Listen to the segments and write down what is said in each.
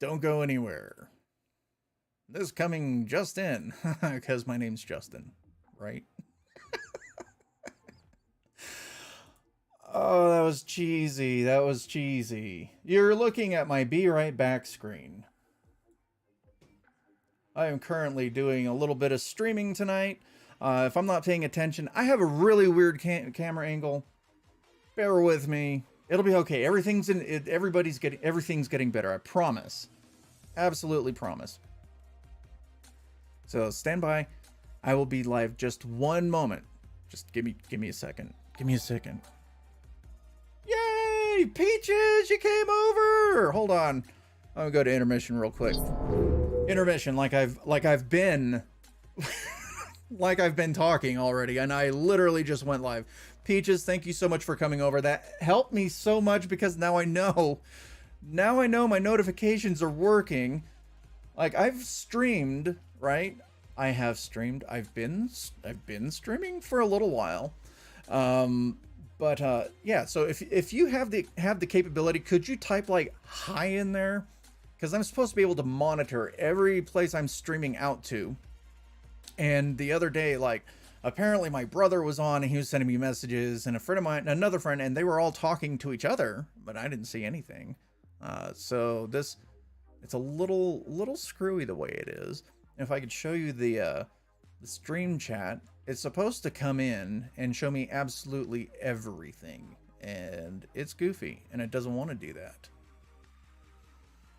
Don't go anywhere. This coming just in, because my name's Justin, right? Oh, that was cheesy. That was cheesy. You're looking at my Be Right Back screen. I am currently doing a little bit of streaming tonight. If I'm not paying attention, I have a really weird camera angle. Bear with me. It'll be okay. Everything's getting better. I promise. Absolutely promise. So stand by. I will be live just one moment. Just give me a second. Give me a second. Yay! Peaches, you came over. Hold on. I'm gonna go to intermission real quick. Intermission, like I've been like I've been talking already, and I literally just went live. Peaches, thank you so much for coming over. That helped me so much because now I know my notifications are working. Like I've streamed, right? I have streamed. I've been streaming for a little while. But yeah, so if you have the capability, could you type like hi in there? Because I'm supposed to be able to monitor every place I'm streaming out to. And the other day, like, apparently my brother was on and he was sending me messages, and a friend of mine, another friend, and they were all talking to each other, but I didn't see anything. So it's a little screwy the way it is. If I could show you the stream chat, it's supposed to come in and show me absolutely everything, and it's goofy, and it doesn't want to do that.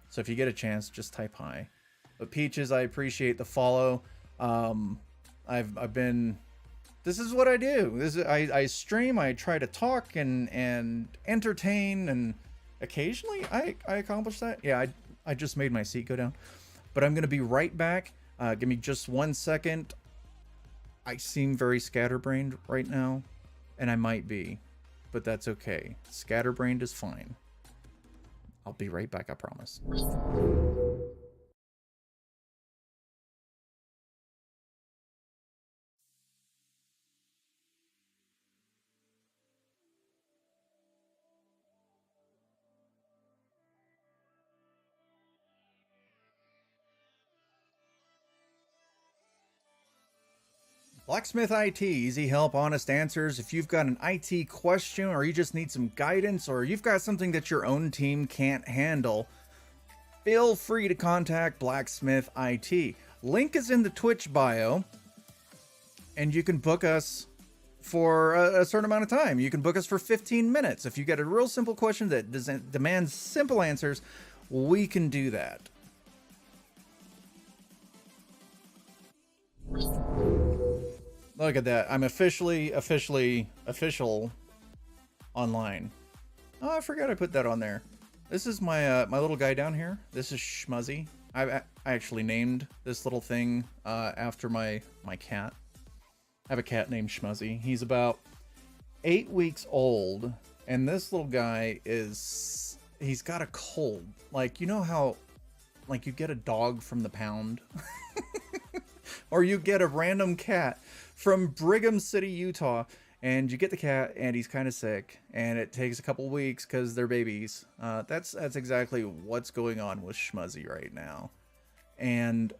So if you get a chance, just type hi. But Peaches, I appreciate the follow. I've been. This is what I do. I stream. I try to talk and entertain, and occasionally I accomplish that. Yeah, I just made my seat go down, but I'm gonna be right back. Give me just 1 second. I seem very scatterbrained right now, and I might be, but that's okay. Scatterbrained is fine. I'll be right back, I promise. Blacksmith IT, easy help, honest answers. If you've got an IT question, or you just need some guidance, or you've got something that your own team can't handle, feel free to contact Blacksmith IT. Link is in the Twitch bio, and you can book us for a certain amount of time. You can book us for 15 minutes. If you get a real simple question that demands simple answers, we can do that. Look at that. I'm official online. Oh, I forgot I put that on there. This is my my little guy down here. This is Schmuzzy. I actually named this little thing after my cat. I have a cat named Schmuzzy. He's about 8 weeks old, and this little guy he's got a cold. Like, you know how like you get a dog from the pound or you get a random cat from Brigham City, Utah, and you get the cat and he's kind of sick, and it takes a couple weeks because they're babies. That's exactly what's going on with Schmuzzy right now. And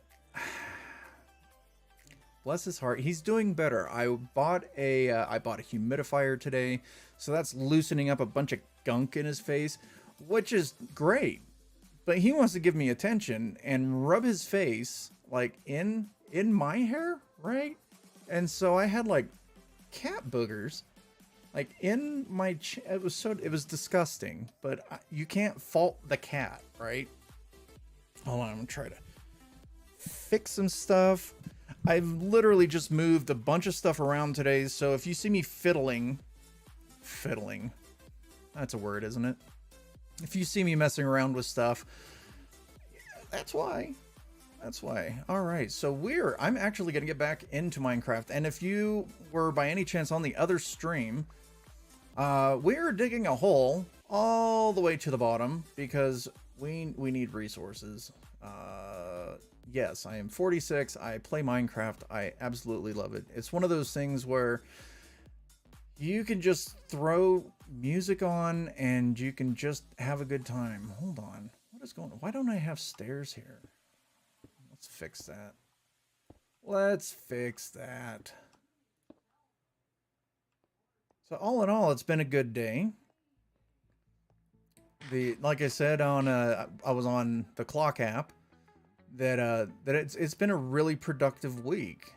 bless his heart, he's doing better. I bought a humidifier today, so that's loosening up a bunch of gunk in his face, which is great. But he wants to give me attention and rub his face like in my hair, right? And so I had like cat boogers like in my it was disgusting, but you can't fault the cat, right? Hold on, I'm gonna try to fix some stuff. I've literally just moved a bunch of stuff around today, so if you see me fiddling, that's a word, isn't it? If you see me messing around with stuff, that's why. That's why. All right, so I'm actually going to get back into Minecraft, and if you were by any chance on the other stream, we're digging a hole all the way to the bottom because we need resources. Yes, I am 46. I play Minecraft. I absolutely love it. It's one of those things where you can just throw music on and you can just have a good time. Hold on. What is going on? Why don't I have stairs here? Let's fix that. Let's fix that. So all in all, it's been a good day. Like I said on I was on the clock app that it's been a really productive week.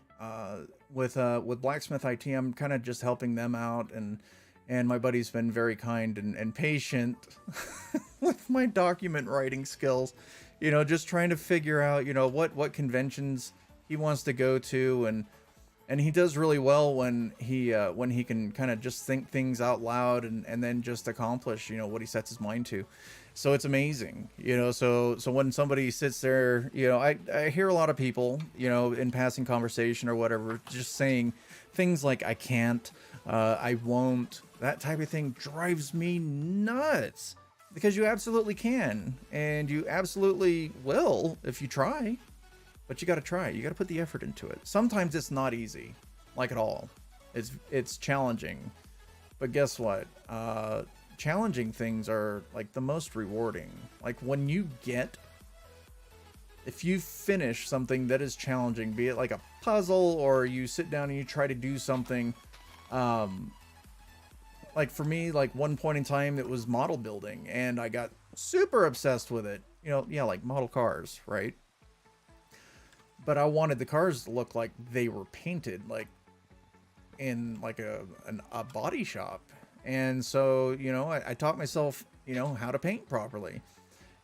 With Blacksmith IT, I'm kind of just helping them out, and my buddy's been very kind and patient with my document writing skills. You know, just trying to figure out, you know, what conventions he wants to go to, and he does really well when he can kind of just think things out loud and then just accomplish, you know, what he sets his mind to. So it's amazing, you know. So when somebody sits there, you know, I hear a lot of people, you know, in passing conversation or whatever, just saying things like I can't, I won't. That type of thing drives me nuts, because you absolutely can, and you absolutely will if you try. But you got to try. You got to put the effort into it. Sometimes it's not easy, like at all. It's challenging. But guess what? Challenging things are like the most rewarding. Like when if you finish something that is challenging, be it like a puzzle, or you sit down and you try to do something, like for me, like one point in time, it was model building, and I got super obsessed with it. You know, yeah, like model cars, right? But I wanted the cars to look like they were painted, like in like a body shop. And so, you know, I taught myself, you know, how to paint properly,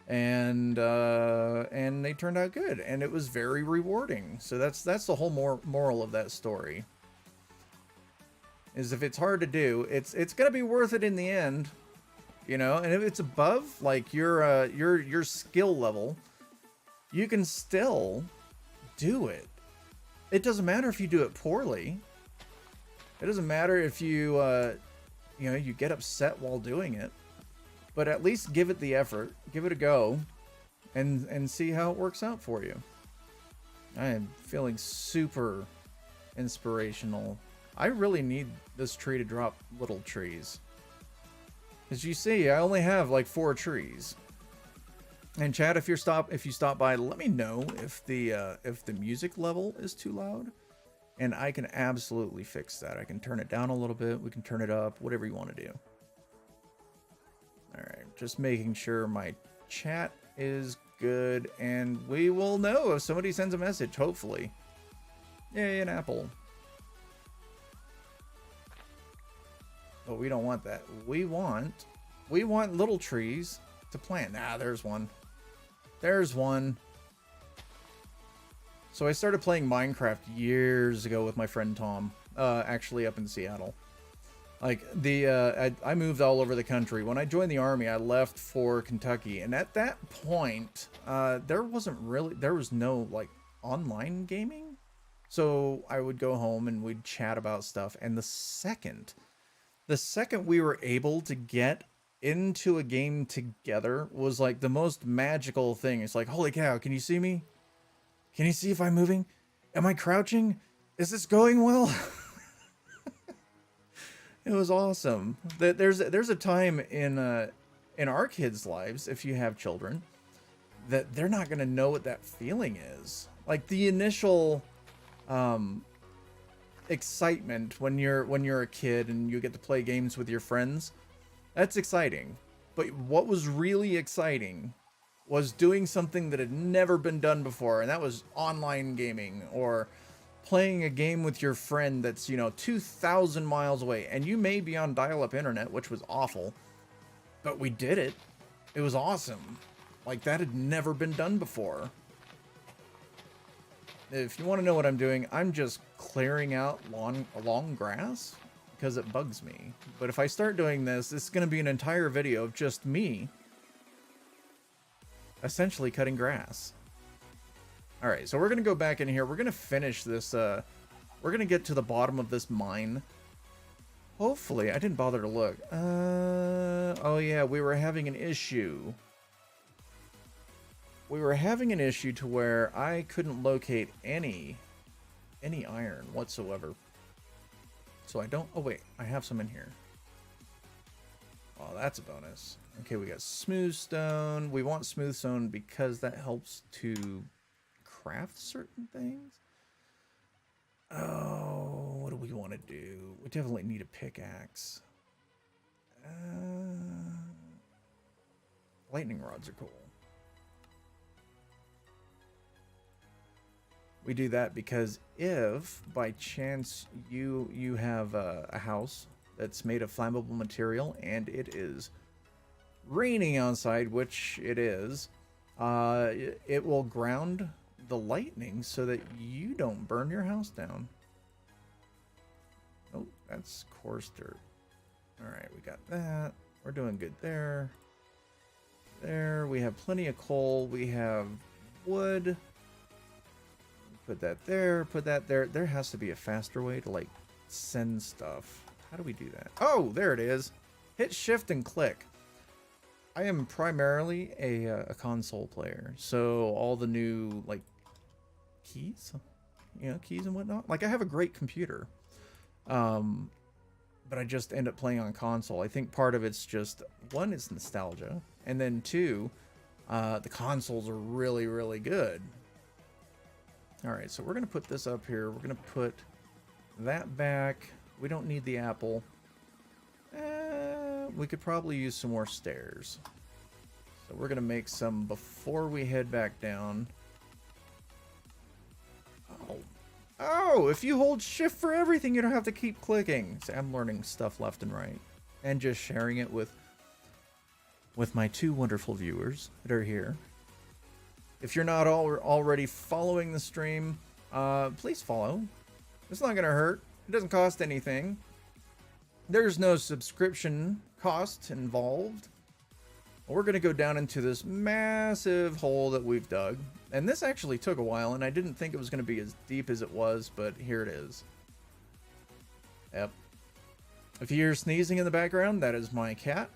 and they turned out good, and it was very rewarding. So that's the whole moral of that story. Is if it's hard to do, it's gonna be worth it in the end, you know. And if it's above like your skill level, you can still do it. It doesn't matter if you do it poorly. It doesn't matter if you you know, you get upset while doing it, but at least give it the effort, give it a go, and see how it works out for you. I am feeling super inspirational. I really need this tree to drop little trees. As you see, I only have like 4 trees. And chat, if you stop by, let me know if the music level is too loud, and I can absolutely fix that. I can turn it down a little bit. We can turn it up, whatever you want to do. All right, just making sure my chat is good, and we will know if somebody sends a message, hopefully. Yay, an apple. But we don't want that. We want little trees to plant. Ah, there's one. There's one. So I started playing Minecraft years ago with my friend Tom, actually up in Seattle. Like I moved all over the country. When I joined the army, I left for Kentucky, and at that point, there was no like online gaming. So I would go home and we'd chat about stuff. And the second we were able to get into a game together was like the most magical thing. It's like, holy cow, can you see me? Can you see if I'm moving? Am I crouching? Is this going well? It was awesome. There's a time in our kids' lives, if you have children, that they're not gonna know what that feeling is. Like the initial excitement when you're a kid and you get to play games with your friends. That's exciting. But what was really exciting was doing something that had never been done before, and that was online gaming, or playing a game with your friend that's, you know, 2,000 miles away, and you may be on dial-up internet, which was awful, but we did it. It was awesome. Like, that had never been done before. If you want to know what I'm doing, I'm just clearing out long grass because it bugs me. But if I start doing this, it's going to be an entire video of just me essentially cutting grass. All right, so we're going to go back in here. We're going to finish this. We're going to get to the bottom of this mine. Hopefully, I didn't bother to look. Oh yeah, we were having an issue. We were having an issue to where I couldn't locate any iron whatsoever. So I don't, oh wait, I have some in here. Oh, that's a bonus. Okay, we got smooth stone. We want smooth stone because that helps to craft certain things. Oh, what do we want to do? We definitely need a pickaxe. Lightning rods are cool. We do that because if by chance you have a house that's made of flammable material and it is raining outside, which it is, it will ground the lightning so that you don't burn your house down. Oh, that's coarse dirt. All right, we got that. We're doing good there. There, we have plenty of coal. We have wood. Put that there, put that there. There has to be a faster way to, like, send stuff. How do we do that? Oh, there it is. Hit shift and click. I am primarily a console player, so all the new, like, keys, you know, keys and whatnot. Like, I have a great computer, but I just end up playing on console. I think part of it's just, one, it's nostalgia, and then two, the consoles are really, really good. All right, so we're going to put this up here. We're going to put that back. We don't need the apple. We could probably use some more stairs. So we're going to make some before we head back down. Oh. Oh, if you hold shift for everything, you don't have to keep clicking. See, I'm learning stuff left and right. And just sharing it with my two wonderful viewers that are here. If you're not already following the stream, please follow. It's not going to hurt. It doesn't cost anything. There's no subscription cost involved. We're going to go down into this massive hole that we've dug. And this actually took a while, and I didn't think it was going to be as deep as it was, but here it is. Yep. If you hear sneezing in the background, that is my cat.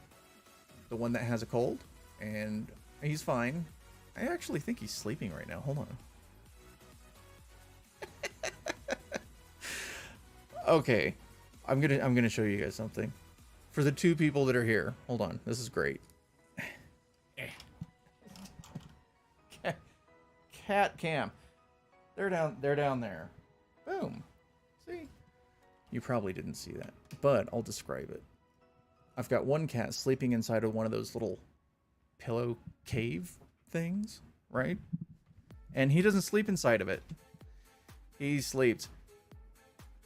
The one that has a cold. And he's fine. I actually think he's sleeping right now. Hold on. Okay. I'm gonna show you guys something. For the two people that are here. Hold on. This is great. Cat cam. They're down there. Boom. See? You probably didn't see that, but I'll describe it. I've got one cat sleeping inside of one of those little pillow cave things, right? And he doesn't sleep inside of it. He sleeps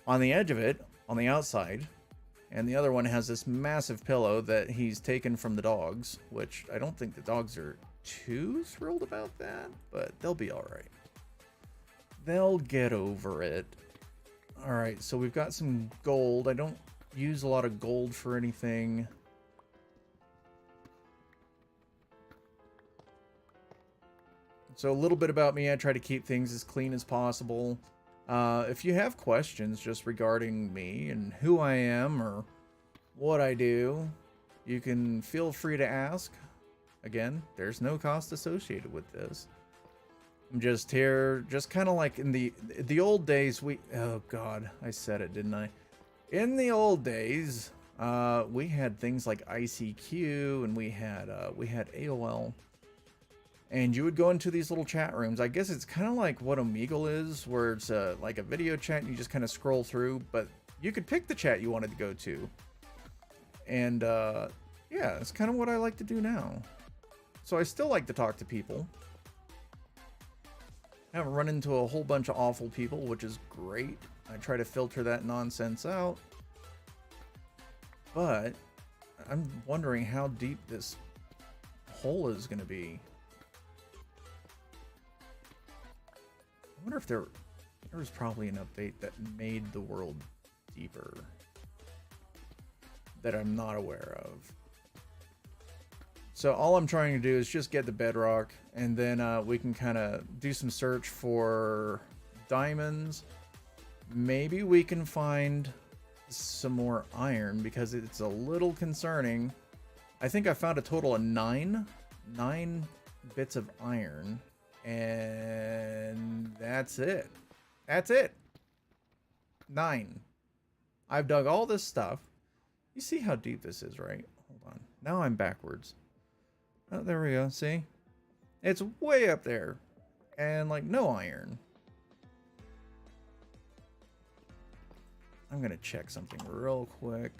on the edge of it, on the outside, and the other one has this massive pillow that he's taken from the dogs, which I don't think the dogs are too thrilled about that, but they'll be all right. They'll get over it. All right, so we've got some gold. I don't use a lot of gold for anything. So a little bit about me, I try to keep things as clean as possible. If you have questions just regarding me and who I am or what I do, you can feel free to ask. Again, there's no cost associated with this. I'm just here, just kind of like in the old days, oh God, I said it, didn't I? In the old days, we had things like ICQ and we had AOL. And you would go into these little chat rooms. I guess it's kind of like what Omegle is, where it's like a video chat and you just kind of scroll through, but you could pick the chat you wanted to go to. And yeah, it's kind of what I like to do now. So I still like to talk to people. I haven't run into a whole bunch of awful people, which is great. I try to filter that nonsense out. But I'm wondering how deep this hole is going to be. I wonder if there was probably an update that made the world deeper that I'm not aware of. So all I'm trying to do is just get the bedrock, and then we can kind of do some search for diamonds. Maybe we can find some more iron, because it's a little concerning. I think I found a total of nine bits of iron, and that's it. That's it. 9. I've dug all this stuff. You see how deep this is, right? Hold on. Now I'm backwards. Oh, there we go. See? It's way up there. And like no iron. I'm going to check something real quick.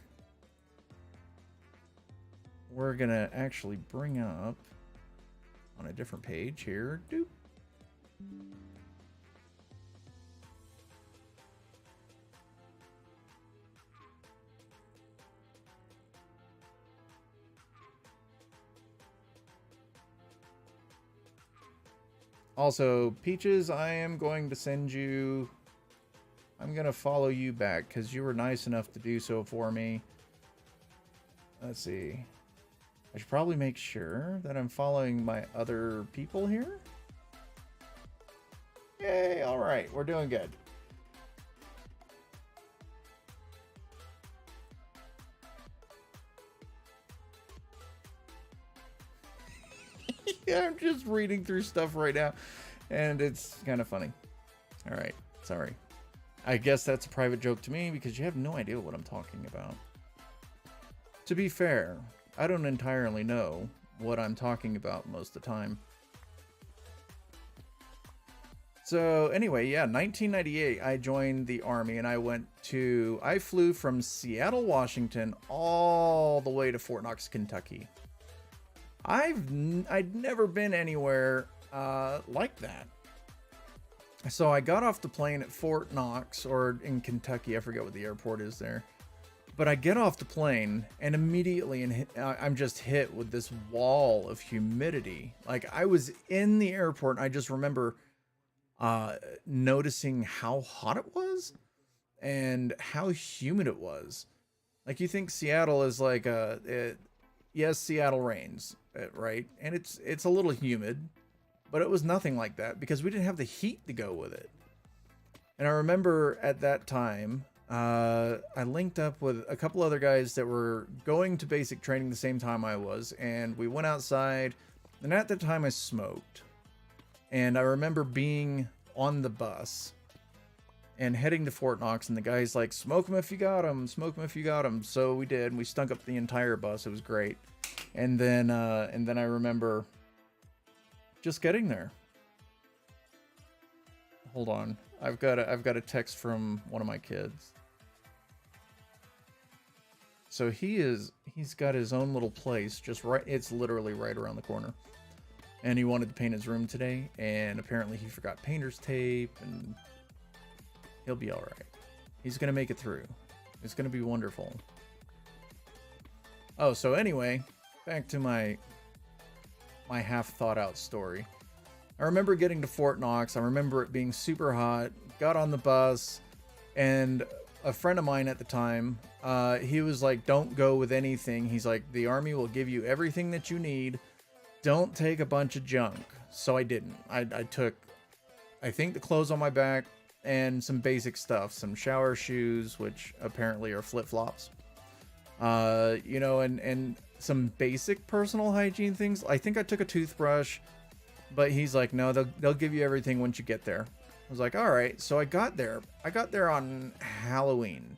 We're going to actually bring up on a different page here. Doop. Also, Peaches, I am going to send you... I'm going to follow you back because you were nice enough to do so for me. Let's see. I should probably make sure that I'm following my other people here. Yay, alright, we're doing good. Yeah, I'm just reading through stuff right now, and it's kind of funny. Alright, sorry. I guess that's a private joke to me because you have no idea what I'm talking about. To be fair, I don't entirely know what I'm talking about most of the time. So anyway, yeah, 1998, I joined the Army and I flew from Seattle, Washington, all the way to Fort Knox, Kentucky. I'd never been anywhere like that. So I got off the plane at Fort Knox, or in Kentucky, I forget what the airport is there. But I get off the plane and immediately I'm just hit with this wall of humidity. Like I was in the airport and I just remember noticing how hot it was and how humid it was. Like you think Seattle is like yes, Seattle rains, right? And it's a little humid, but it was nothing like that because we didn't have the heat to go with it. And I remember at that time, I linked up with a couple other guys that were going to basic training the same time I was, and we went outside, and at the time I smoked. And I remember being on the bus and heading to Fort Knox, and the guy's like, smoke them if you got them, smoke them if you got them. So we did, and we stunk up the entire bus. It was great. And then I remember just getting there. Hold on. I've got a text from one of my kids. So he's got his own little place just right, it's literally right around the corner. And he wanted to paint his room today, and apparently he forgot painter's tape, and he'll be all right. He's going to make it through. It's going to be wonderful. Oh, so anyway, back to my half thought out story. I remember getting to Fort Knox. I remember it being super hot. Got on the bus, and a friend of mine at the time, he was like, don't go with anything. He's like, the Army will give you everything that you need. Don't take a bunch of junk. So I didn't. I took, I think, the clothes on my back and some basic stuff. Some shower shoes, which apparently are flip-flops. You know, and some basic personal hygiene things. I think I took a toothbrush. But he's like, no, they'll give you everything once you get there. I was like, all right. So I got there. I got there on Halloween.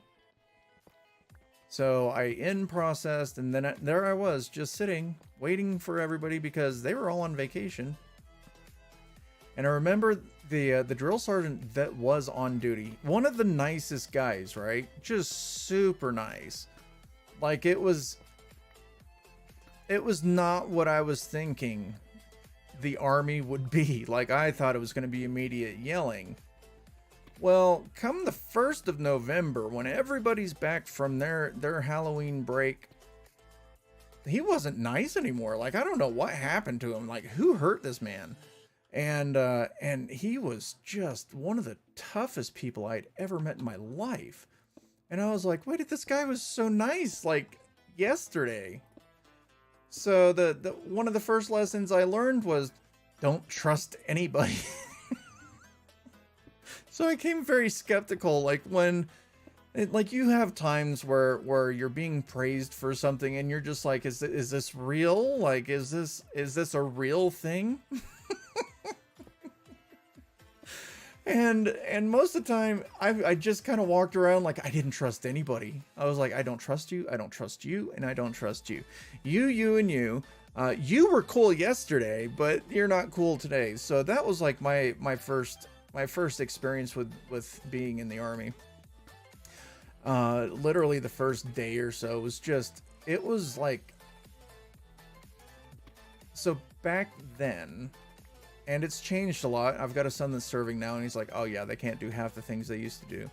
So I in-processed, and then there I was, just sitting, waiting for everybody because they were all on vacation. And I remember the drill sergeant that was on duty. One of the nicest guys, right? Just super nice. Like, it was not what I was thinking the Army would be. Like, I thought it was going to be immediate yelling. Well, come the 1st of November, when everybody's back from their Halloween break, he wasn't nice anymore. Like, I don't know what happened to him. Like, who hurt this man? And he was just one of the toughest people I'd ever met in my life. And I was like, wait, this guy was so nice, like, yesterday. So the one of the first lessons I learned was don't trust anybody. So I came very skeptical, like when like you have times where you're being praised for something and you're just like, is this real? Like, is this a real thing? And most of the time, I just kind of walked around like I didn't trust anybody. I was like, I don't trust you, I don't trust you, and I don't trust you. You, and you. You were cool yesterday, but you're not cool today. So that was like my first experience with being in the army. Literally the first day or so was just, it was like, so back then, and it's changed a lot. I've got a son that's serving now, and he's like, oh yeah, they can't do half the things they used to do.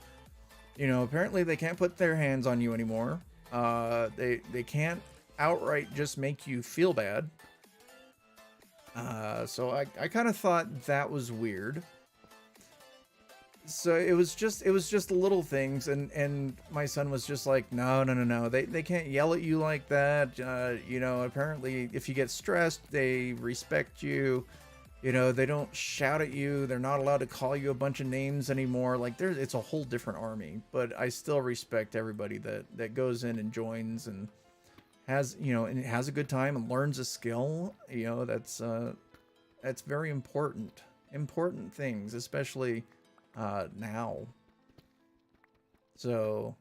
You know, apparently they can't put their hands on you anymore. They can't outright just make you feel bad. So I kind of thought that was weird. So it was just little things, and my son was just like, no, they can't yell at you like that. You know, apparently if you get stressed, they respect you. You know, they don't shout at you. They're not allowed to call you a bunch of names anymore. Like it's a whole different army, but I still respect everybody that goes in and joins and has, you know, and has a good time and learns a skill. You know, that's very important things, especially now. So,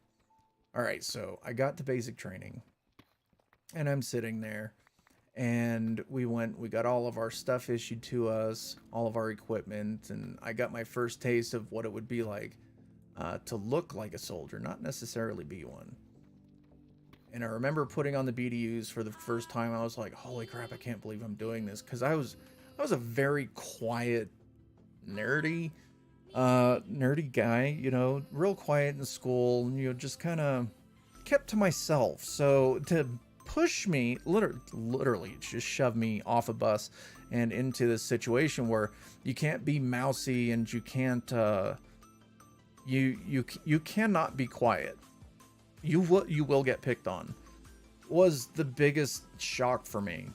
all right, so I got to basic training, and I'm sitting there, and we got all of our stuff issued to us, all of our equipment, and I got my first taste of what it would be like to look like a soldier, not necessarily be one. And I remember putting on the BDUs for the first time. I was like, holy crap, I can't believe I'm doing this, because I was a very quiet, nerdy guy, you know, real quiet in school, you know, just kind of kept to myself. So to push me, literally just shove me off a bus and into this situation where you can't be mousy and you can't, you cannot be quiet. You will get picked on, was the biggest shock for me.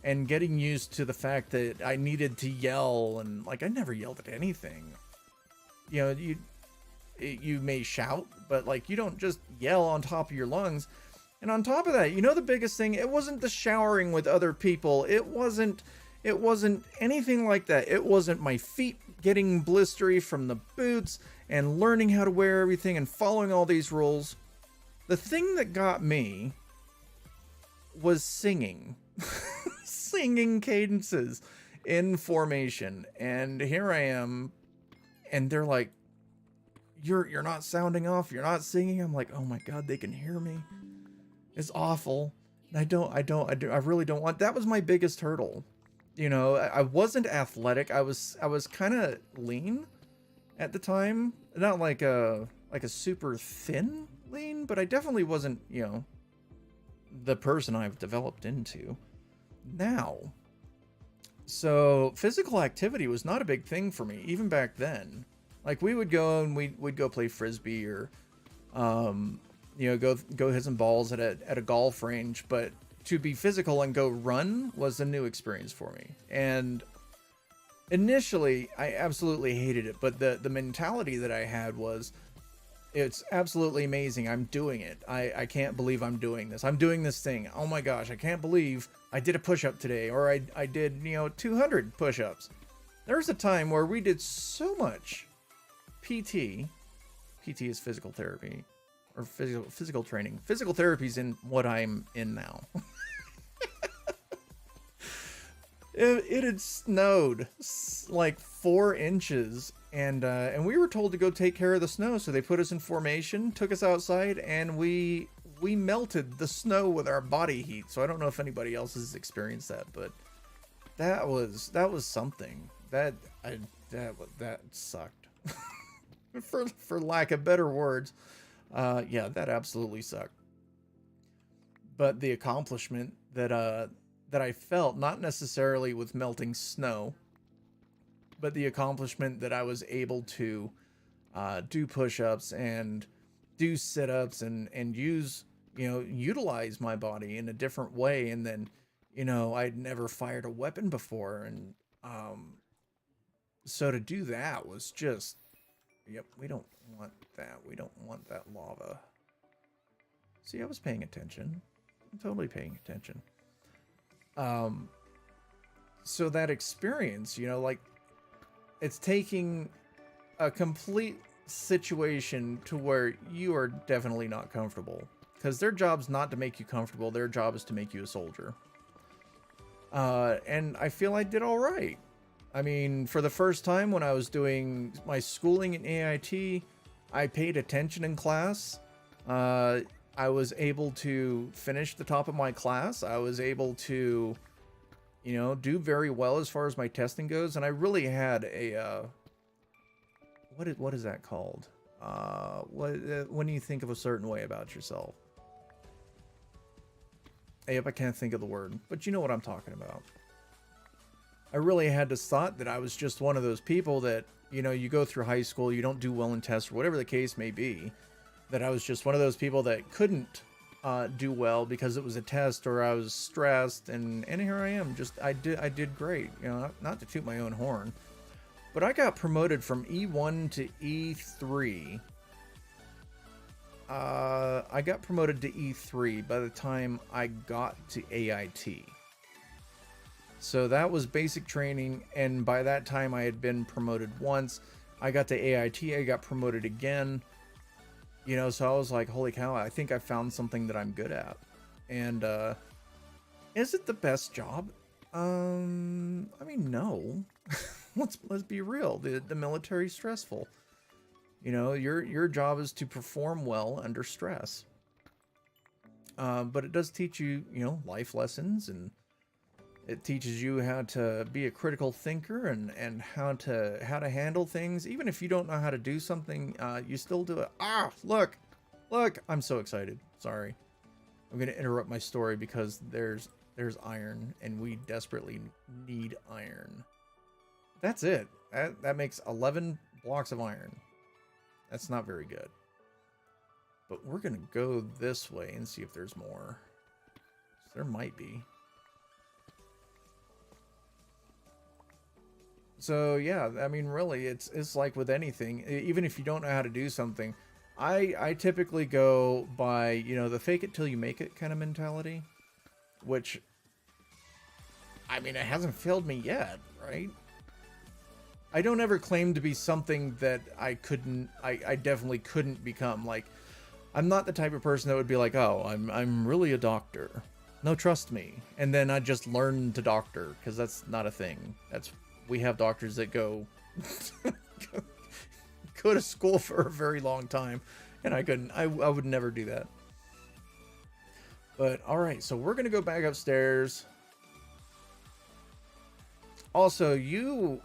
And getting used to the fact that I needed to yell, and like I never yelled at anything. You know, you may shout, but like you don't just yell on top of your lungs. And on top of that, you know, the biggest thing, it wasn't the showering with other people. It wasn't anything like that. It wasn't my feet getting blistery from the boots and learning how to wear everything and following all these rules. The thing that got me was singing. Singing cadences in formation. And here I am, and they're like, you're not sounding off, you're not singing. I'm like, oh my god, they can hear me. It's awful. And I really don't want. That was my biggest hurdle. You know, I wasn't athletic. I was kind of lean at the time. Not like a super thin lean, but I definitely wasn't, you know, the person I've developed into now. So physical activity was not a big thing for me, even back then. Like we would go and we'd go play frisbee or, you know, go hit some balls at a golf range. But to be physical and go run was a new experience for me. And initially, I absolutely hated it. But the mentality that I had was, it's absolutely amazing. I'm doing it. I can't believe I'm doing this. I'm doing this thing. Oh my gosh, I can't believe I did a push-up today, or I did, you know, 200 push-ups. There was a time where we did so much PT. PT is physical therapy, or physical training. Physical therapy is in what I'm in now. It had snowed like 4 inches, and we were told to go take care of the snow. So they put us in formation, took us outside, and we melted the snow with our body heat. So I don't know if anybody else has experienced that, but that was something that sucked. for lack of better words. Yeah, that absolutely sucked. But the accomplishment that I felt, not necessarily with melting snow, but the accomplishment that I was able to do push-ups and do sit-ups and use, you know, utilize my body in a different way. And then, you know, I'd never fired a weapon before. And so to do that was just, yep, we don't want that. We don't want that lava. See, I was paying attention. I'm totally paying attention. So that experience, you know, like, it's taking a complete situation to where you are definitely not comfortable, because their job's not to make you comfortable. Their job is to make you a soldier. And I feel I did all right. I mean, for the first time when I was doing my schooling in AIT, I paid attention in class. I was able to finish the top of my class. I was able to, you know, do very well as far as my testing goes. And I really had a, what is that called? When you think of a certain way about yourself. Yep, I can't think of the word, but you know what I'm talking about. I really had this thought that I was just one of those people that, you know, you go through high school, you don't do well in tests, or whatever the case may be, that I was just one of those people that couldn't do well because it was a test, or I was stressed, and here I am. Just I did great, you know, not to toot my own horn, but I got promoted from E1 to E3. I got promoted to E3 by the time I got to AIT. So that was basic training, and by that time I had been promoted once. I got to AIT, I got promoted again. You know, so I was like, holy cow, I think I found something that I'm good at. And is it the best job? I mean, no. let's be real. The military's stressful. You know, your job is to perform well under stress. But it does teach you, you know, life lessons, and it teaches you how to be a critical thinker, and how to handle things. Even if you don't know how to do something, you still do it. Ah, look, I'm so excited. Sorry. I'm going to interrupt my story because there's iron, and we desperately need iron. That's it. That makes 11 blocks of iron. That's not very good. But we're going to go this way and see if there's more. There might be. So yeah, I mean, really, it's like with anything. Even if you don't know how to do something, I typically go by, you know, the fake it till you make it kind of mentality, which, I mean, it hasn't failed me yet, right? I don't ever claim to be something that I definitely couldn't become. Like, I'm not the type of person that would be like, oh, I'm really a doctor. No, trust me. And then I just learn to doctor, because that's not a thing. We have doctors that go to school for a very long time, and I would never do that. But all right, so we're gonna go back upstairs. Also, you,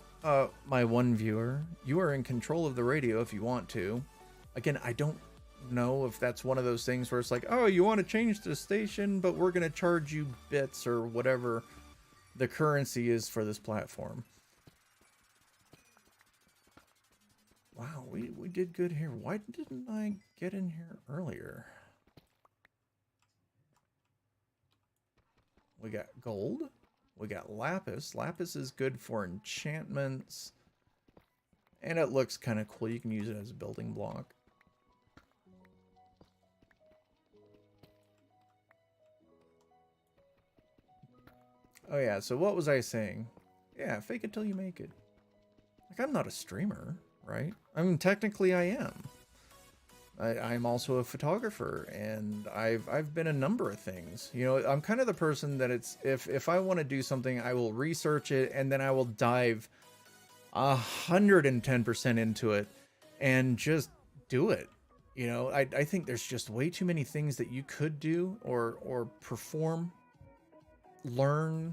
my one viewer, you are in control of the radio if you want to. Again, I don't know if that's one of those things where it's like, oh, you want to change the station, but we're gonna charge you bits or whatever the currency is for this platform. Wow, we did good here. Why didn't I get in here earlier? We got gold. We got lapis. Lapis is good for enchantments. And it looks kind of cool. You can use it as a building block. Oh yeah, so what was I saying? Yeah, fake it till you make it. Like, I'm not a streamer, right? I mean, technically I am. I'm also a photographer, and I've been a number of things. You know, I'm kind of the person that it's, if I want to do something, I will research it, and then I will dive 110% into it and just do it. You know, I think there's just way too many things that you could do or perform, learn.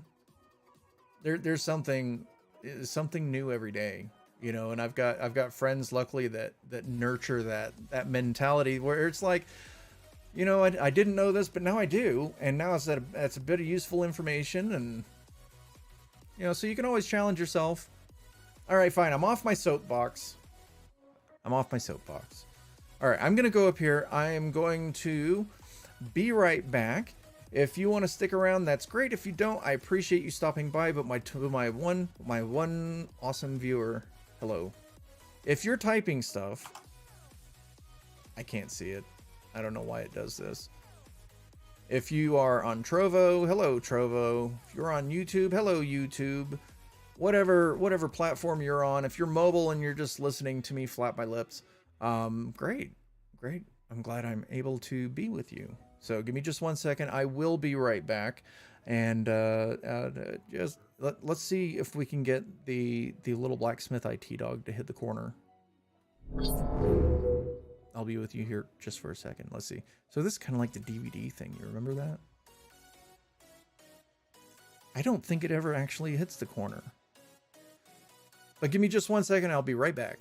There's something new every day. You know, and I've got friends, luckily, that nurture that mentality where it's like, you know, I didn't know this, but now I do, and now it's a bit of useful information, and you know, so you can always challenge yourself. All right, fine, I'm off my soapbox. All right, I'm gonna go up here. I am going to be right back. If you want to stick around, that's great. If you don't, I appreciate you stopping by. But my one awesome viewer. Hello. If you're typing stuff, I can't see it. I don't know why it does this. If you are on Trovo, hello Trovo. If you're on YouTube, hello YouTube. whatever platform you're on. If you're mobile and you're just listening to me flap my lips, great. I'm glad I'm able to be with you. So give me just 1 second. I will be right back. And just let's see if we can get the little blacksmith IT dog to hit the corner. I'll be with you here just for a second. Let's see. So this is kind of like the DVD thing. You remember that? I don't think it ever actually hits the corner. But give me just 1 second. I'll be right back.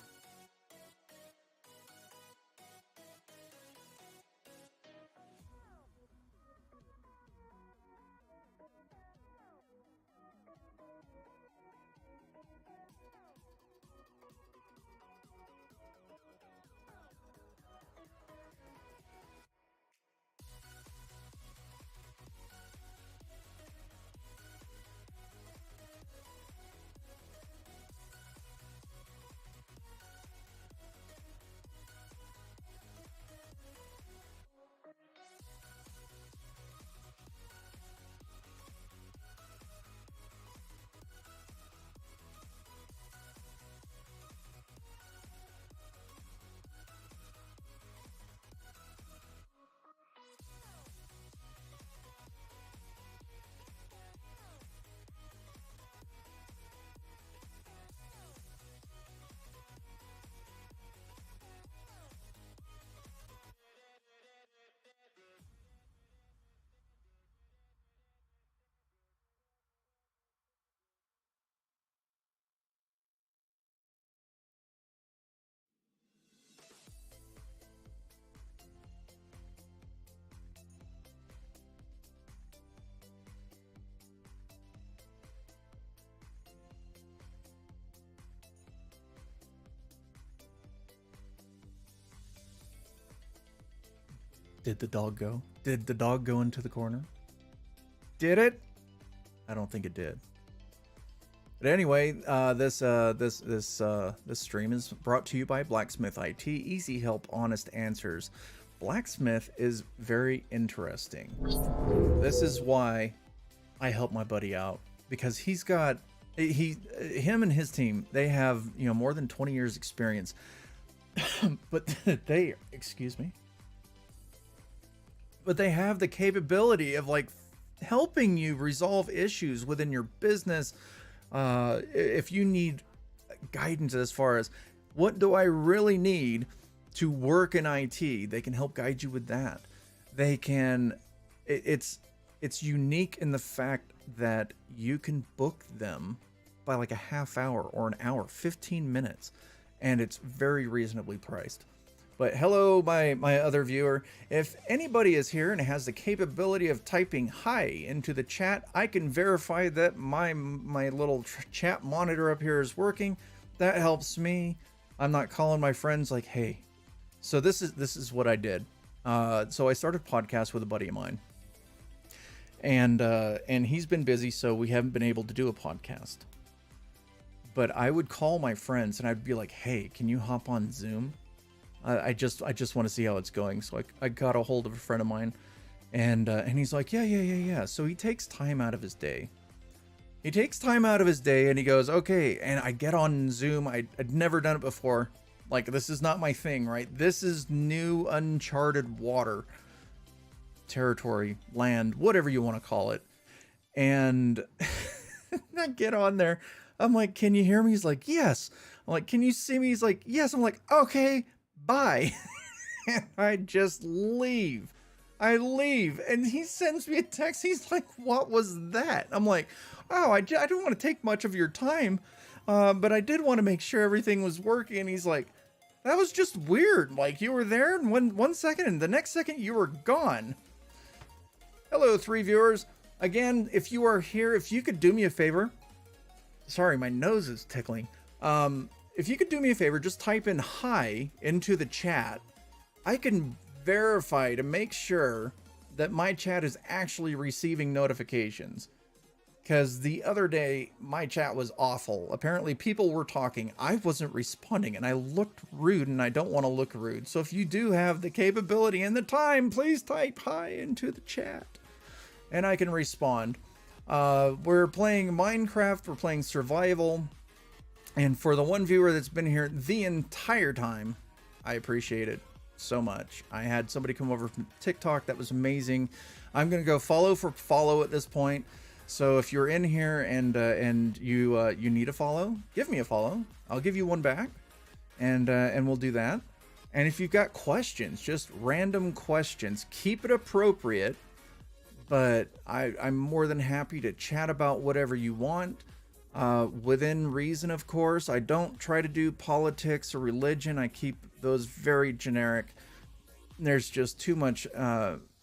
Did the dog go? Did the dog go into the corner? Did it? I don't think it did. But anyway, this stream is brought to you by Blacksmith IT. Easy help, honest answers. Blacksmith is very interesting. This is why I help my buddy out, because he's got him and his team. They have, you know, more than 20 years experience. But they, excuse me. But they have the capability of like helping you resolve issues within your business. If you need guidance as far as what do I really need to work in IT, they can help guide you with that. They can, it's unique in the fact that you can book them by like a half hour or an hour, 15 minutes, and it's very reasonably priced. But hello, my other viewer. If anybody is here and has the capability of typing hi into the chat, I can verify that my little chat monitor up here is working. That helps me. I'm not calling my friends like, hey. So this is what I did. So I started a podcast with a buddy of mine, and he's been busy, so we haven't been able to do a podcast. But I would call my friends and I'd be like, hey, can you hop on Zoom? I just want to see how it's going. So I got a hold of a friend of mine, and he's like, yeah. So he takes time out of his day. And he goes, okay. And I get on Zoom. I'd never done it before. Like, this is not my thing, right? This is new uncharted water, territory, land, whatever you want to call it. And I get on there. I'm like, can you hear me? He's like, yes. I'm like, can you see me? He's like, yes. I'm like, okay. Bye. And I just leave. I leave, and he sends me a text. He's like, what was that? I'm like, oh, I don't want to take much of your time, but I did want to make sure everything was working. And he's like, that was just weird. Like, you were there in one second, and the next second you were gone. Hello, 3 viewers. Again, if you are here, if you could do me a favor. Sorry, my nose is tickling. If you could do me a favor, just type in hi into the chat. I can verify to make sure that my chat is actually receiving notifications. Because the other day, my chat was awful. Apparently, people were talking. I wasn't responding, and I looked rude, and I don't want to look rude. So if you do have the capability and the time, please type hi into the chat, and I can respond. We're playing Minecraft, we're playing survival, and for the one viewer that's been here the entire time, I appreciate it so much. I had somebody come over from TikTok, that was amazing. I'm gonna go follow for follow at this point. So if you're in here and you need a follow, give me a follow. I'll give you one back, and we'll do that. And if you've got questions, just random questions, keep it appropriate. But I'm more than happy to chat about whatever you want, within reason, of course. I don't try to do politics or religion. I keep those very generic. There's just too much.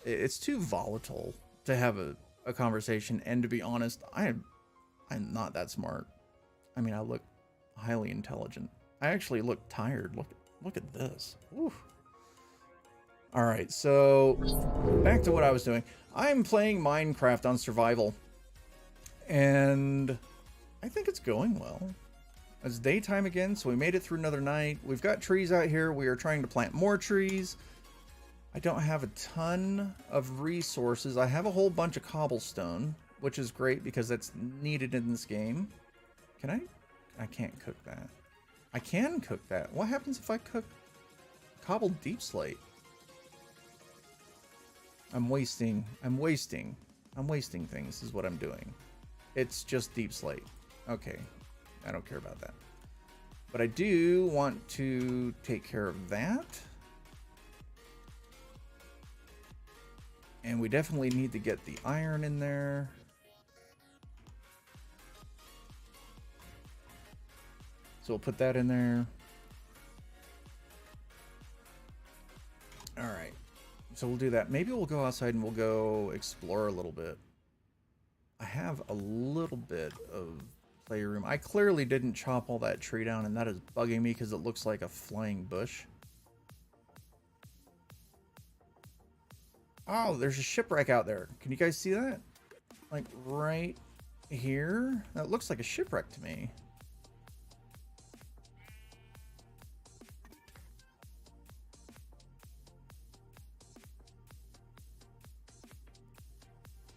It's too volatile to have a conversation. And to be honest, I'm not that smart. I mean, I look highly intelligent. I actually look tired. Look at this. Oof. All right, so back to what I was doing. I'm playing Minecraft on survival, and I think it's going well. It's daytime again, so we made it through another night. We've got trees out here. We are trying to plant more trees. I don't have a ton of resources. I have a whole bunch of cobblestone, which is great because that's needed in this game. Can I? I can't cook that. I can cook that. What happens if I cook cobbled deep slate? I'm wasting things is what I'm doing. It's just deep slate. Okay, I don't care about that. But I do want to take care of that. And we definitely need to get the iron in there. So we'll put that in there. All right. So we'll do that. Maybe we'll go outside and we'll go explore a little bit. I have a little bit of playroom. I clearly didn't chop all that tree down, and that is bugging me because it looks like a flying bush. Oh, there's a shipwreck out there. Can you guys see that? Like right here? That looks like a shipwreck to me.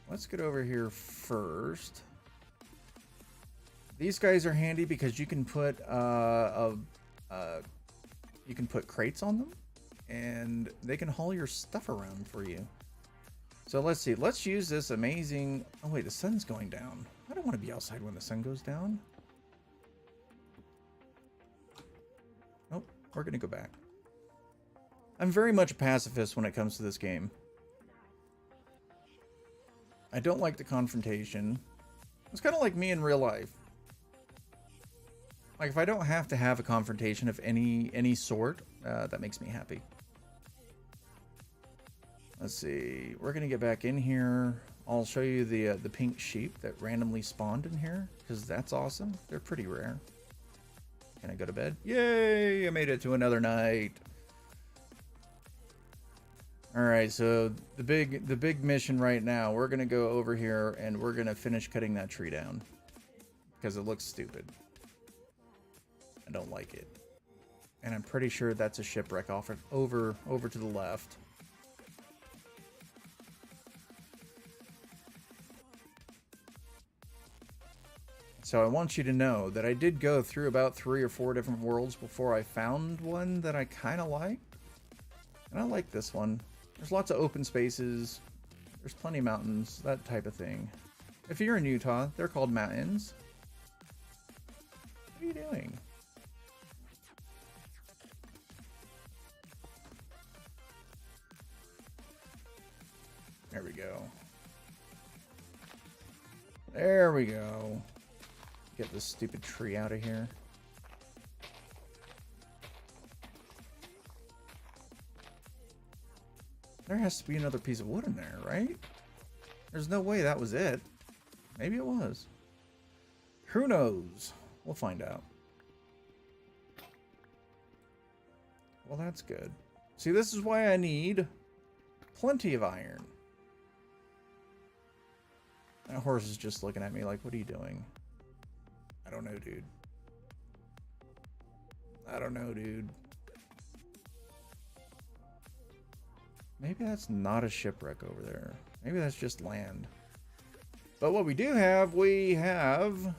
Let's get over here first. These guys are handy because you can put crates on them, and they can haul your stuff around for you. So let's see. Let's use this amazing. Oh wait, the sun's going down. I don't want to be outside when the sun goes down. Oh, we're gonna go back. I'm very much a pacifist when it comes to this game. I don't like the confrontation. It's kind of like me in real life. Like, if I don't have to have a confrontation of any sort, that makes me happy. Let's see. We're gonna get back in here. I'll show you the pink sheep that randomly spawned in here, because that's awesome. They're pretty rare. Can I go to bed? Yay! I made it to another night. All right, so the big mission right now, we're gonna go over here and we're gonna finish cutting that tree down because it looks stupid. I don't like it, and I'm pretty sure that's a shipwreck off over to the left. So I want you to know that I did go through about 3 or 4 different worlds before I found one that I kind of liked, and I like this one. There's lots of open spaces. There's plenty of mountains, that type of thing. If you're in Utah, they're called mountains. What are you doing? There we go. There we go. Get this stupid tree out of here. There has to be another piece of wood in there, right? There's no way that was it. Maybe it was. Who knows? We'll find out. Well, that's good. See, this is why I need plenty of iron. That horse is just looking at me like, what are you doing? I don't know, dude. I don't know, dude. Maybe that's not a shipwreck over there. Maybe that's just land. But what we do have, we have...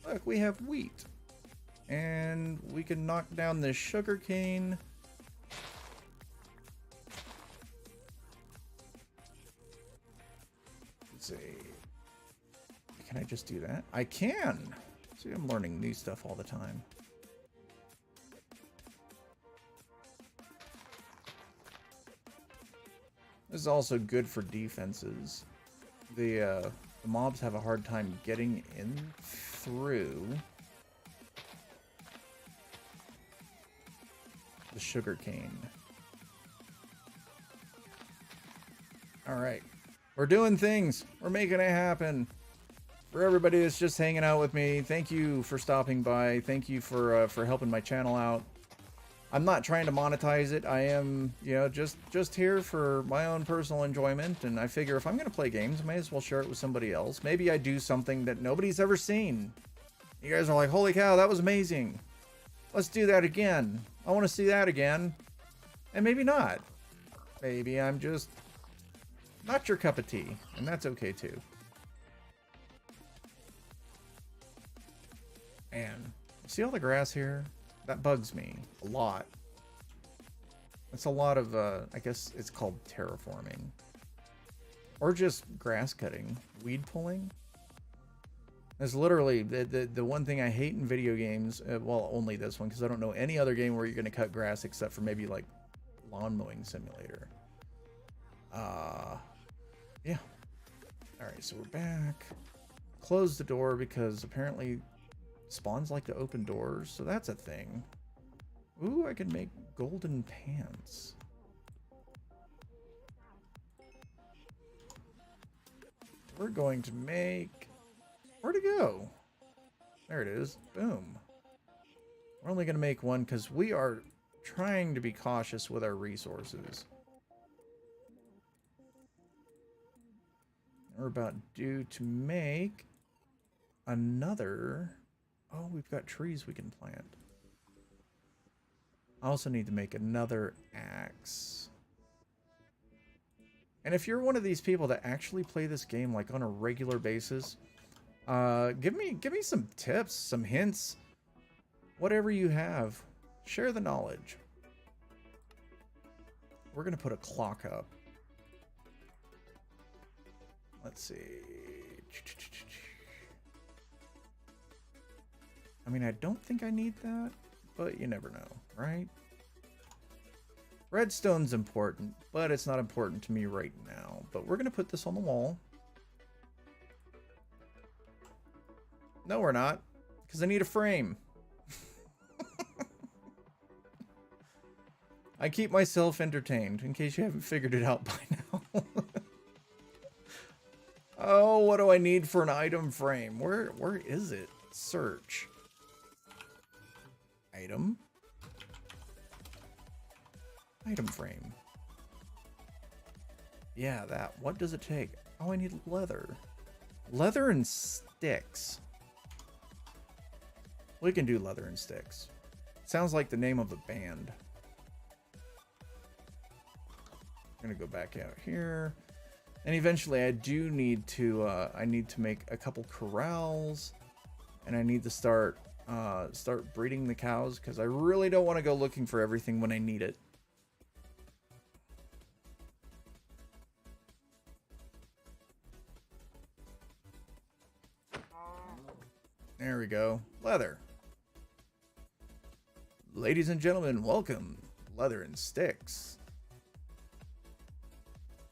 Look, we have wheat. And we can knock down this sugar cane. Let's see. Can I just do that? I can! See, I'm learning new stuff all the time. This is also good for defenses. The mobs have a hard time getting in through the sugar cane. Alright. We're doing things. We're making it happen. For everybody that's just hanging out with me, thank you for stopping by. Thank you for helping my channel out. I'm not trying to monetize it. I am, you know, just here for my own personal enjoyment. And I figure if I'm going to play games, I may as well share it with somebody else. Maybe I do something that nobody's ever seen. You guys are like, holy cow, that was amazing. Let's do that again. I want to see that again. And maybe not. Maybe I'm just not your cup of tea. And that's okay too. Man, see all the grass here? That bugs me a lot. It's a lot of, I guess it's called terraforming. Or just grass cutting. Weed pulling. That's literally the one thing I hate in video games. Well, only this one, because I don't know any other game where you're going to cut grass except for maybe like Lawn Mowing Simulator. Yeah. Alright, so we're back. Close the door because apparently spawns like to open doors, so that's a thing. Ooh, I can make golden pants. We're going to make... Where'd it go? There it is. Boom. We're only going to make one because we are trying to be cautious with our resources. We're about due to make another... Oh, we've got trees we can plant. I also need to make another axe. And if you're one of these people that actually play this game like on a regular basis, give me some tips, some hints, whatever you have. Share the knowledge. We're gonna put a clock up. Let's see. I mean, I don't think I need that, but you never know, right? Redstone's important, but it's not important to me right now. But we're going to put this on the wall. No, we're not, because I need a frame. I keep myself entertained, in case you haven't figured it out by now. Oh, what do I need for an item frame? Where is it? Search. Item. Item frame. Yeah, that. What does it take? Oh, I need leather. Leather and sticks. We can do leather and sticks. Sounds like the name of a band. I'm gonna go back out here. And eventually I do need to, I need to make a couple corrals. And I need to start breeding the cows, because I really don't want to go looking for everything when I need it. There we go. Leather. Ladies and gentlemen, welcome. Leather and Sticks.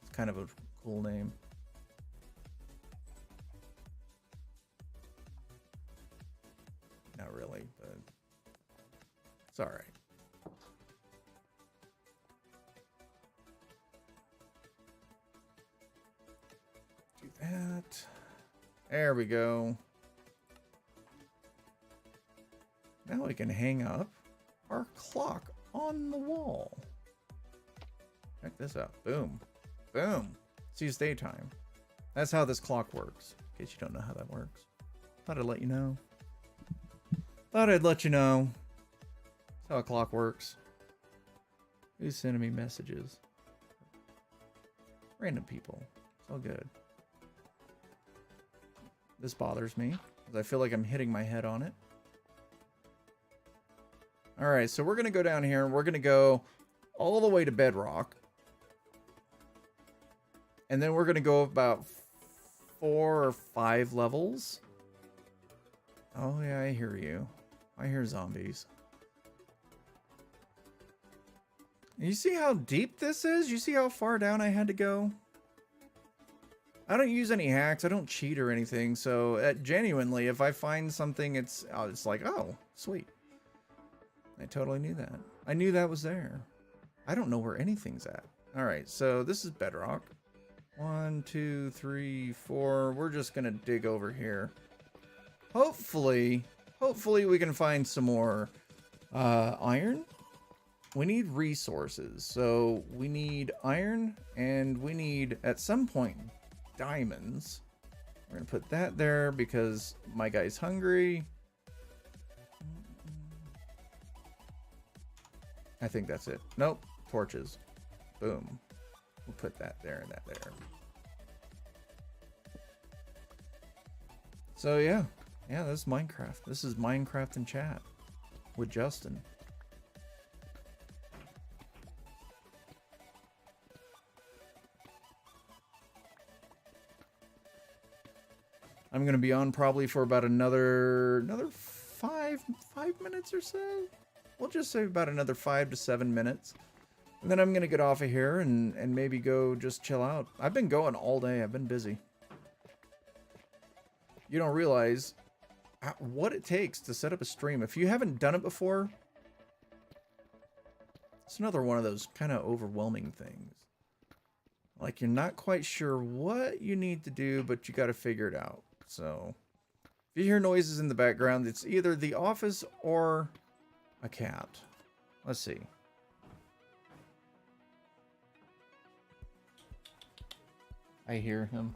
It's kind of a cool name. Not really, but it's all right. Do that. There we go. Now we can hang up our clock on the wall. Check this out. Boom. Boom. Sees daytime. That's how this clock works. In case you don't know how that works. Thought I'd let you know. Thought I'd let you know. That's how a clock works. Who's sending me messages? Random people. It's all good. This bothers me, because I feel like I'm hitting my head on it. Alright, so we're going to go down here, and we're going to go all the way to bedrock. And then we're going to go about 4 or 5 levels. Oh yeah, I hear you. I hear zombies. You see how deep this is? You see how far down I had to go? I don't use any hacks. I don't cheat or anything. So genuinely, if I find something, it's like, oh, sweet. I totally knew that. I knew that was there. I don't know where anything's at. All right, so this is bedrock. 1, 2, 3, 4. We're just gonna dig over here. Hopefully we can find some more iron. We need resources. So we need iron, and we need, at some point, diamonds. We're gonna put that there because my guy's hungry. I think that's it. Nope. Torches. Boom. We'll put that there and that there. So yeah. Yeah, this is Minecraft. This is Minecraft in chat with Justin. I'm gonna be on probably for about another five minutes or so. We'll just say about another 5 to 7 minutes. And then I'm gonna get off of here and maybe go just chill out. I've been going all day. I've been busy. You don't realize what it takes to set up a stream. If you haven't done it before, it's another one of those kind of overwhelming things. Like, you're not quite sure what you need to do, but you got to figure it out. So, if you hear noises in the background, it's either the office or a cat. Let's see. I hear him.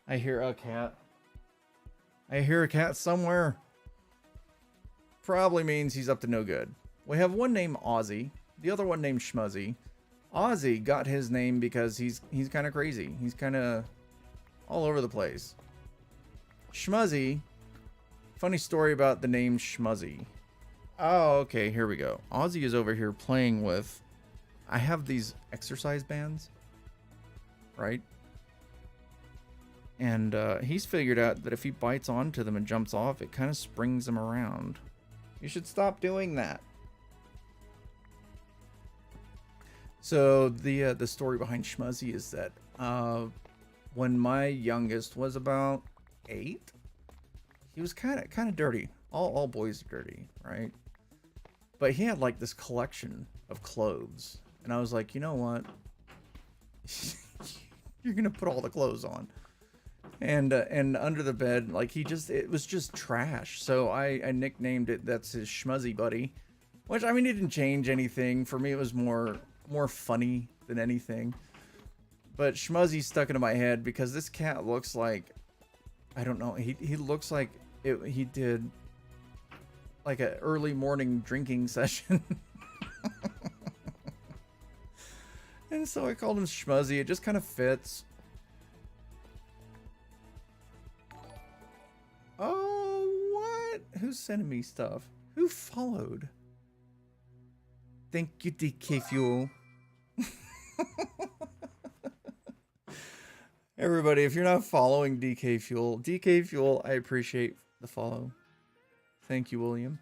I hear a cat. I hear a cat somewhere. Probably means he's up to no good. We have one named Ozzy, the other one named Schmuzzy. Ozzy got his name because he's kind of crazy. He's kind of all over the place. Schmuzzy, funny story about the name Schmuzzy. Oh, okay, here we go. Ozzy is over here playing with, I have these exercise bands, right? And he's figured out that if he bites onto them and jumps off, it kind of springs him around. You should stop doing that. So the story behind Schmuzzy is that when my youngest was about 8, he was kind of dirty. All boys are dirty, right? But he had like this collection of clothes, and I was like, you know what? You're gonna put all the clothes on. And under the bed, like it was just trash. So I nicknamed it, that's his Schmuzzy buddy. Which, I mean, it didn't change anything. For me, it was more funny than anything. But Schmuzzy stuck into my head because this cat looks like, I don't know, he looks like he did like an early morning drinking session. And so I called him Schmuzzy. It just kind of fits. Oh, what? Who's sending me stuff? Who followed? Thank you, DK Fuel. Everybody, if you're not following DK Fuel, I appreciate the follow. Thank you, William.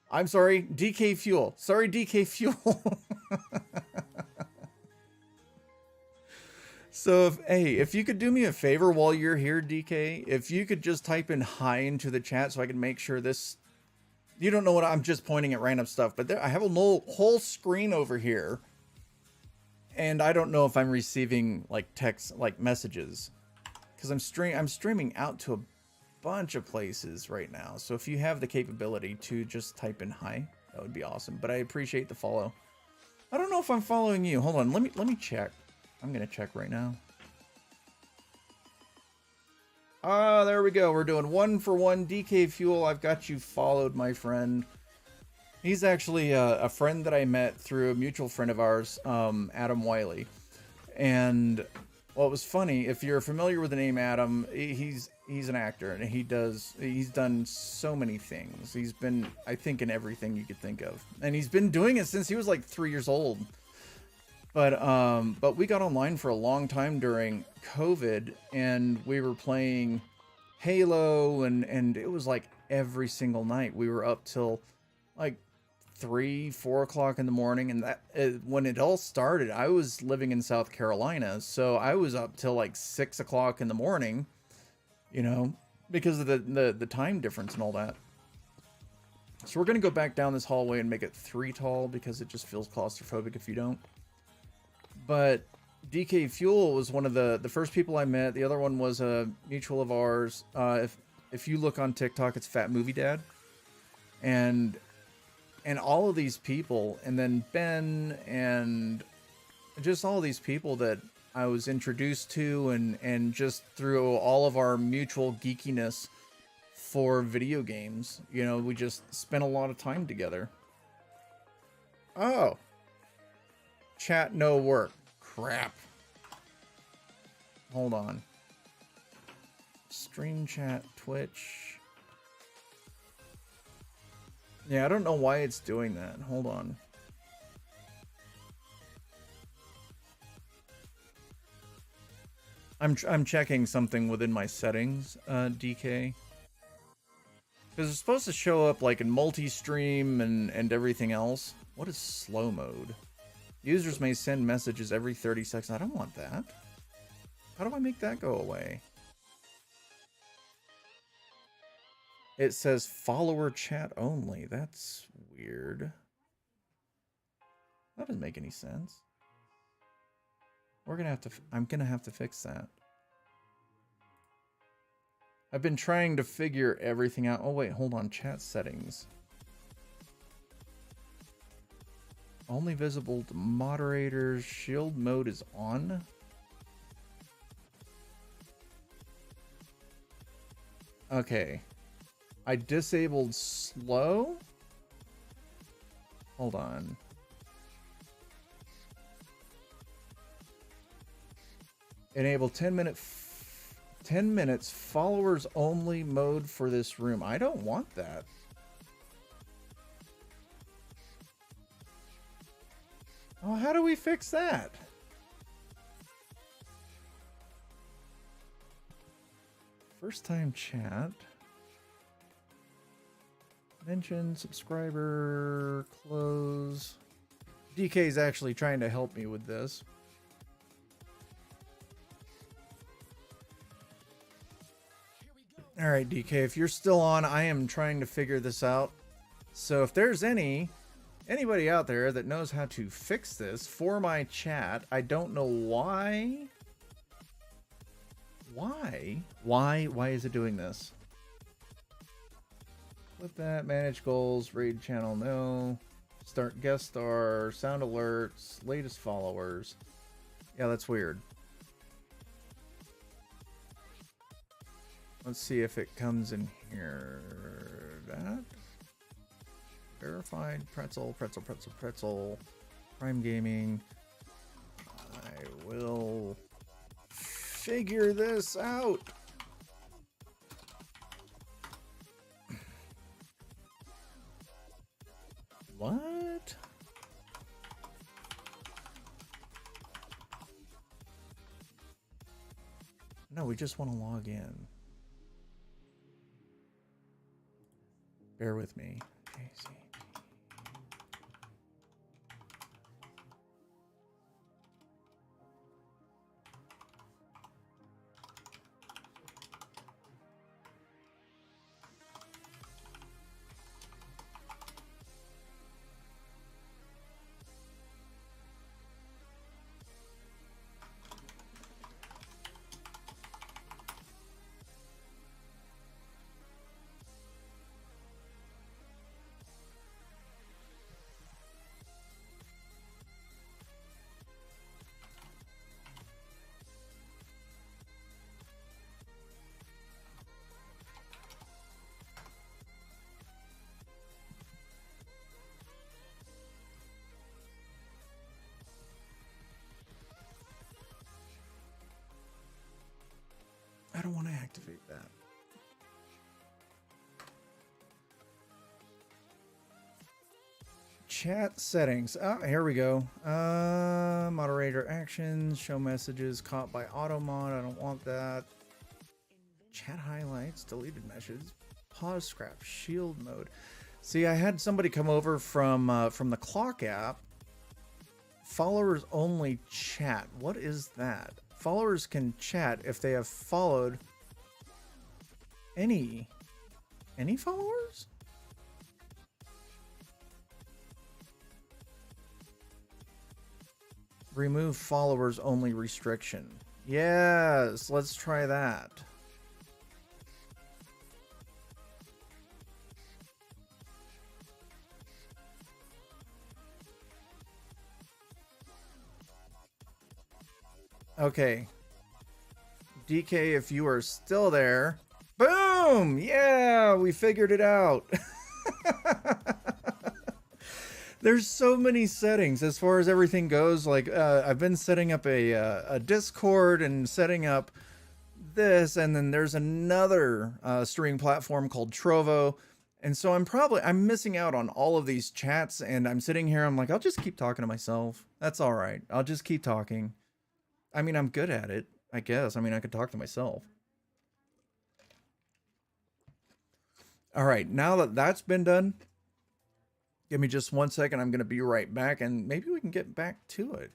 I'm sorry, DK Fuel. Sorry, DK Fuel. So, if you could do me a favor while you're here, DK, if you could just type in hi into the chat so I can make sure this... You don't know what I'm just pointing at random stuff, but I have a whole screen over here. And I don't know if I'm receiving, like, text, like, messages. Because I'm streaming out to a bunch of places right now. So if you have the capability to just type in hi, that would be awesome. But I appreciate the follow. I don't know if I'm following you. Hold on, let me check. I'm gonna check right now. Ah, there we go. We're doing 1-for-1 DK Fuel. I've got you followed, my friend. He's actually a friend that I met through a mutual friend of ours, Adam Wiley. And Well, it was funny. If you're familiar with the name Adam, he's an actor and he's done so many things. He's been, I think, in everything you could think of, and he's been doing it since he was like 3 years old. But we got online for a long time during COVID, and we were playing Halo, and it was like every single night we were up till like 3, 4 o'clock in the morning. And that when it all started, I was living in South Carolina, so I was up till like 6 o'clock in the morning, you know, because of the time difference and all that. So we're gonna go back down this hallway and make it 3 tall because it just feels claustrophobic if you don't. But DK Fuel was one of the first people I met. The other one was a mutual of ours. If you look on TikTok, it's Fat Movie Dad, and all of these people, and then Ben, and just all of these people that I was introduced to, and just through all of our mutual geekiness for video games, you know, we just spent a lot of time together. Oh. Chat no work. Crap. Hold on. Stream chat, Twitch. Yeah, I don't know why it's doing that. Hold on. I'm checking something within my settings, DK. Because it's supposed to show up like in multi-stream and everything else. What is slow mode? Users may send messages every 30 seconds. I don't want that. How do I make that go away? It says follower chat only. That's weird. That doesn't make any sense. I'm gonna have to fix that. I've been trying to figure everything out. Oh wait, hold on. Chat settings. Only visible to moderators. Shield mode is on. Okay. I disabled slow. Hold on. Enable 10 minutes followers only mode for this room. I don't want that. Oh, how do we fix that? First time chat. Mention, subscriber, close. DK is actually trying to help me with this. All right, DK, if you're still on, I am trying to figure this out. So if there's anybody out there that knows how to fix this for my chat, I don't know why. Why is it doing this? Flip that, manage goals, raid channel, no. Start guest star, sound alerts, latest followers. Yeah, that's weird. Let's see if it comes in here. That. Verified, pretzel. Prime Gaming. I will figure this out. What? No, we just want to log in. Bear with me. JC. I don't want to activate that. Chat settings. Oh, here we go. Moderator actions, show messages caught by auto mod. I don't want that. Chat highlights, deleted messages, pause scrap, shield mode. See, I had somebody come over from the Clock app. Followers only chat. What is that? Followers can chat if they have followed any followers? Remove followers only restriction. Yes, let's try that. Okay. DK, if you are still there. Boom! Yeah, we figured it out. There's so many settings as far as everything goes. Like, I've been setting up a Discord and setting up this, and then there's another streaming platform called Trovo. And so I'm missing out on all of these chats, and I'm sitting here, I'm like, I'll just keep talking to myself. That's all right. I'll just keep talking. I mean, I'm good at it, I guess. I mean, I could talk to myself. All right, now that that's been done, give me just 1 second. I'm going to be right back, and maybe we can get back to it.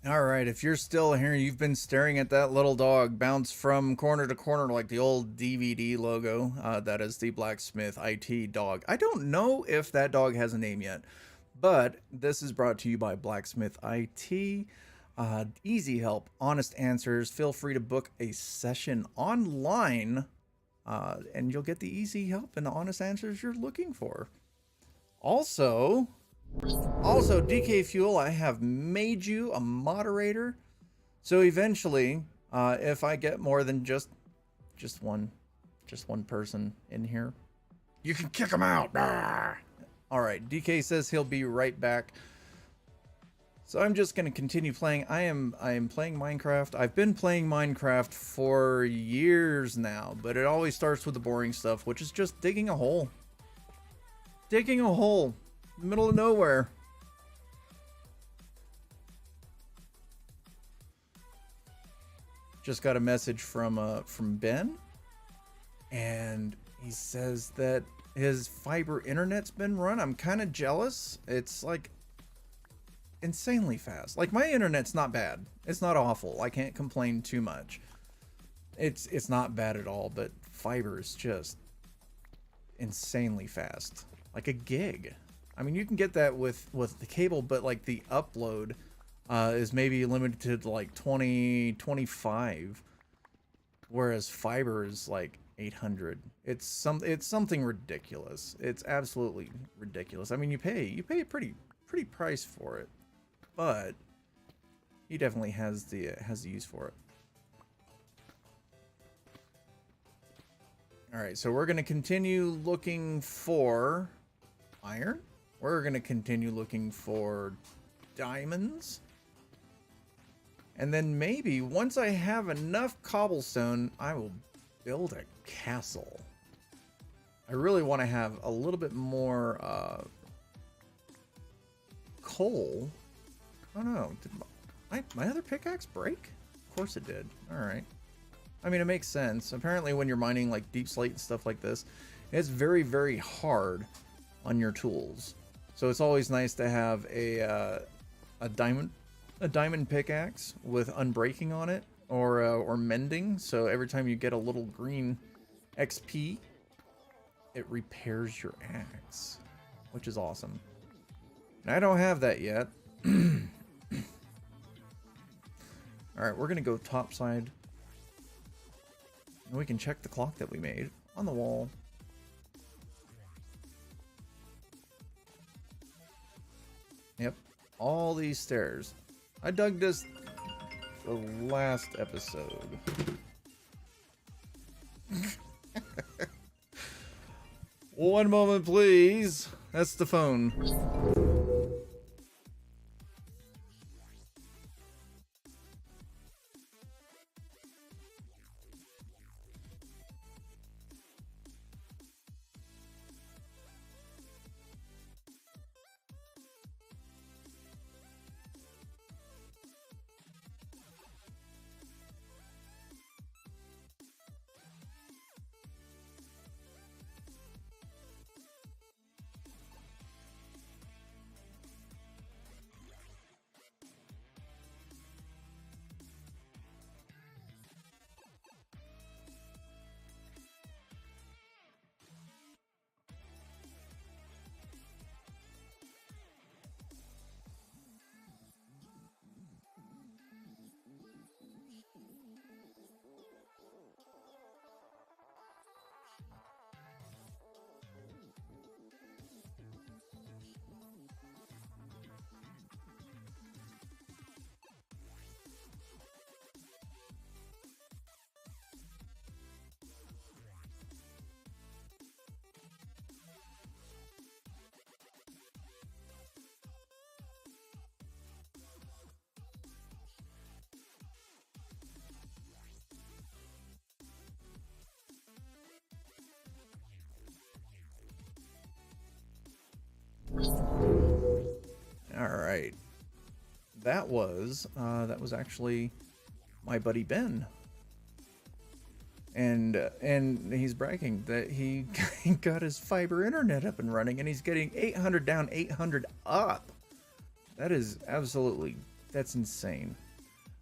All right, if you're still here, you've been staring at that little dog bounce from corner to corner like the old DVD logo. That is the Blacksmith IT dog. I don't know if that dog has a name yet, but this is brought to you by Blacksmith IT. Easy help, honest answers. Feel free to book a session online, and you'll get the easy help and the honest answers you're looking for. Also, DK Fuel, I have made you a moderator. So eventually, if I get more than just one person in here, you can kick them out. All right, DK says he'll be right back. So I'm just going to continue playing. I am playing Minecraft. I've been playing Minecraft for years now, but it always starts with the boring stuff, which is just digging a hole. Digging a hole. Middle of nowhere. Just got a message from Ben, and he says that his fiber internet's been run. I'm kind of jealous. It's like insanely fast. Like, my internet's not bad. It's not awful. I can't complain too much. It's not bad at all, but fiber is just insanely fast. Like a gig. I mean, you can get that with the cable, but like the upload is maybe limited to like 20, 25, whereas fiber is like 800. It's something ridiculous. It's absolutely ridiculous. I mean, you pay a pretty price for it, but he definitely has the use for it. All right, so we're going to continue looking for iron. We're going to continue looking for diamonds. And then maybe once I have enough cobblestone, I will build a castle. I really want to have a little bit more coal. I don't know. Did my other pickaxe break? Of course it did. All right. I mean, it makes sense. Apparently when you're mining like deep slate and stuff like this, it's very, very hard on your tools. So it's always nice to have a diamond pickaxe with unbreaking on it, or mending. So every time you get a little green XP, it repairs your axe, which is awesome. And I don't have that yet. All right, we're gonna go topside. And we can check the clock that we made on the wall. Yep, all these stairs. I dug this the last episode. One moment, please. That's the phone. All right, that was actually my buddy Ben, and he's bragging that he got his fiber internet up and running, and he's getting 800 down, 800 up. That is absolutely, that's insane.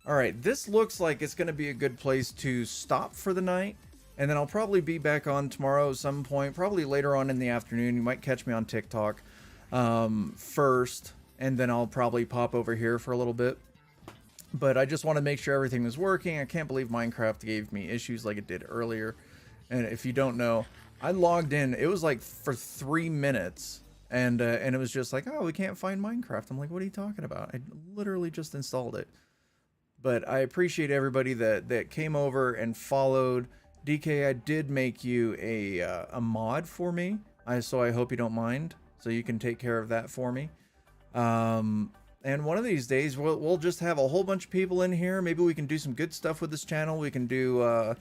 All right, this looks like it's going to be a good place to stop for the night, and then I'll probably be back on tomorrow at some point, probably later on in the afternoon. You might catch me on TikTok first, and then I'll probably pop over here for a little bit. But I just want to make sure everything was working. I can't believe Minecraft gave me issues like it did earlier. And if you don't know, I logged in. It was like for 3 minutes, and it was just like, oh, we can't find Minecraft. I'm like, what are you talking about? I literally just installed it. But I appreciate everybody that came over and followed. DK, I did make you a mod for me, so I hope you don't mind. So you can take care of that for me. And one of these days, we'll just have a whole bunch of people in here. Maybe we can do some good stuff with this channel. We can do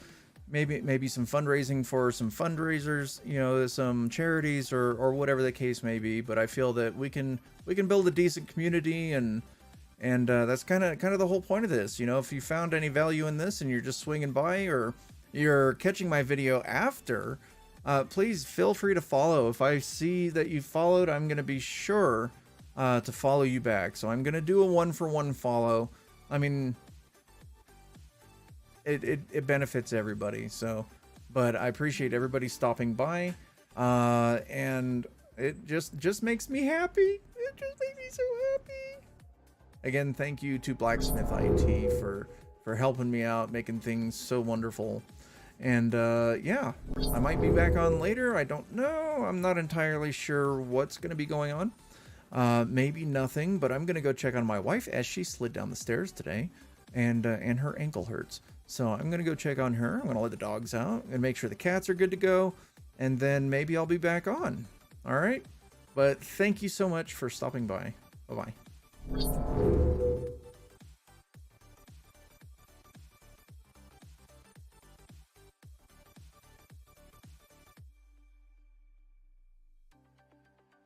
maybe some fundraising for some fundraisers, you know, some charities or whatever the case may be. But I feel that we can build a decent community, and that's kind of the whole point of this. You know, if you found any value in this and you're just swinging by, or you're catching my video after, please feel free to follow. If I see that you followed, I'm going to be sure to follow you back. So I'm going to do a 1-for-1 follow. I mean, it benefits everybody. So, but I appreciate everybody stopping by. And it just makes me happy. It just makes me so happy. Again, thank you to Blacksmith IT for helping me out, making things so wonderful. And yeah, I might be back on later. I don't know. I'm not entirely sure what's going to be going on. Maybe nothing, but I'm going to go check on my wife as she slid down the stairs today. and her ankle hurts. So I'm gonna go check on her. I'm gonna let the dogs out and make sure the cats are good to go, and then maybe I'll be back on. All right. But thank you so much for stopping by. Bye bye.